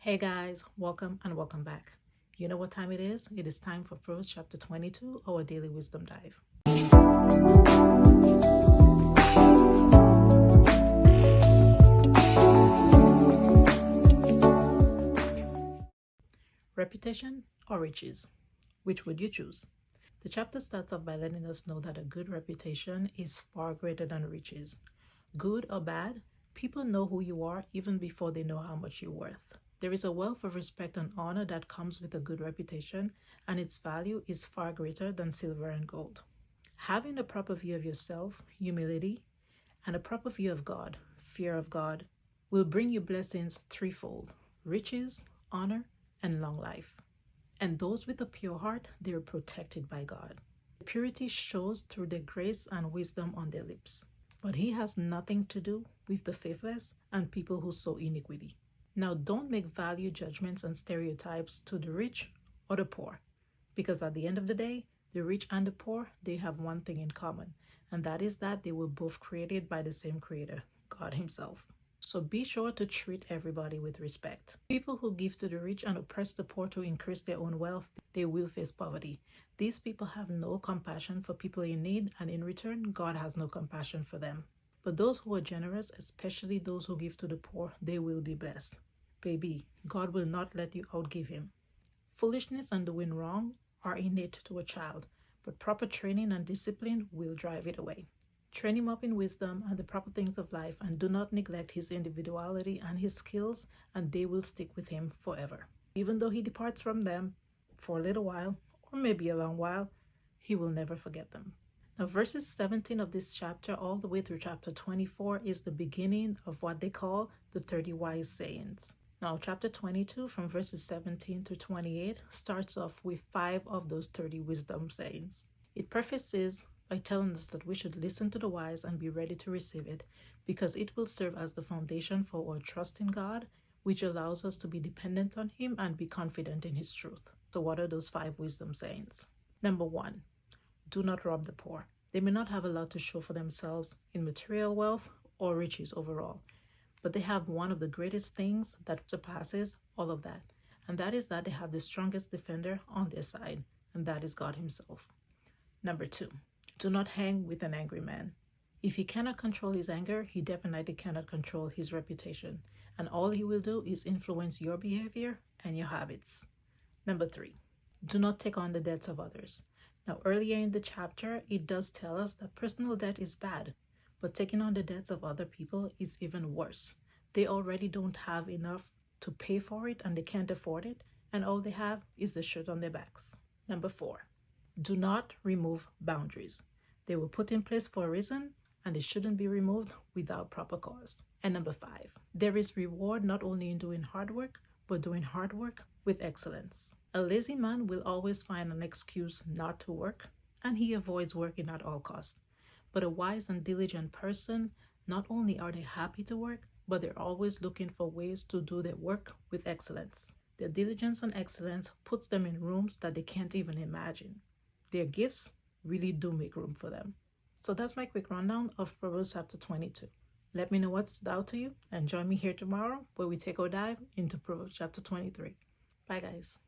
Hey guys, welcome and welcome back. You know what time it is? It is time for Proverbs chapter 22, our daily wisdom dive. Reputation or riches? Which would you choose? The chapter starts off by letting us know that a good reputation is far greater than riches. Good or bad, people know who you are even before they know how much you're worth. There is a wealth of respect and honor that comes with a good reputation, and its value is far greater than silver and gold. Having a proper view of yourself, humility, and a proper view of God, fear of God, will bring you blessings threefold: riches, honor, and long life. And those with a pure heart, they are protected by God. Purity shows through the grace and wisdom on their lips. But he has nothing to do with the faithless and people who sow iniquity. Now, don't make value judgments and stereotypes to the rich or the poor, because at the end of the day, the rich and the poor, they have one thing in common, and that is that they were both created by the same creator, God himself. So be sure to treat everybody with respect. People who give to the rich and oppress the poor to increase their own wealth, they will face poverty. These people have no compassion for people in need, and in return, God has no compassion for them. But those who are generous, especially those who give to the poor, they will be blessed. Baby, God will not let you outgive him. Foolishness and doing wrong are innate to a child, but proper training and discipline will drive it away. Train him up in wisdom and the proper things of life, and do not neglect his individuality and his skills, and they will stick with him forever. Even though he departs from them for a little while, or maybe a long while, he will never forget them. Now, verses 17 of this chapter all the way through chapter 24 is the beginning of what they call the 30 wise sayings. Now, chapter 22 from verses 17 to 28 starts off with 5 of those 30 wisdom sayings. It prefaces by telling us that we should listen to the wise and be ready to receive it, because it will serve as the foundation for our trust in God, which allows us to be dependent on him and be confident in his truth. So what are those 5 wisdom sayings? Number 1, do not rob the poor. They may not have a lot to show for themselves in material wealth or riches overall, but they have one of the greatest things that surpasses all of that, and that is that they have the strongest defender on their side, and that is God himself. Number 2, do not hang with an angry man. If he cannot control his anger, he definitely cannot control his reputation, and all he will do is influence your behavior and your habits. Number 3, do not take on the debts of others. Now, earlier in the chapter, it does tell us that personal debt is bad, but taking on the debts of other people is even worse. They already don't have enough to pay for it, and they can't afford it, and all they have is the shirt on their backs. Number 4, do not remove boundaries. They were put in place for a reason, and they shouldn't be removed without proper cause. And number 5, there is reward not only in doing hard work, but doing hard work with excellence. A lazy man will always find an excuse not to work, and he avoids working at all costs. But a wise and diligent person, not only are they happy to work, but they're always looking for ways to do their work with excellence. Their diligence and excellence puts them in rooms that they can't even imagine. Their gifts really do make room for them. So that's my quick rundown of Proverbs chapter 22. Let me know what stood out to you, and join me here tomorrow where we take our dive into Proverbs chapter 23. Bye guys.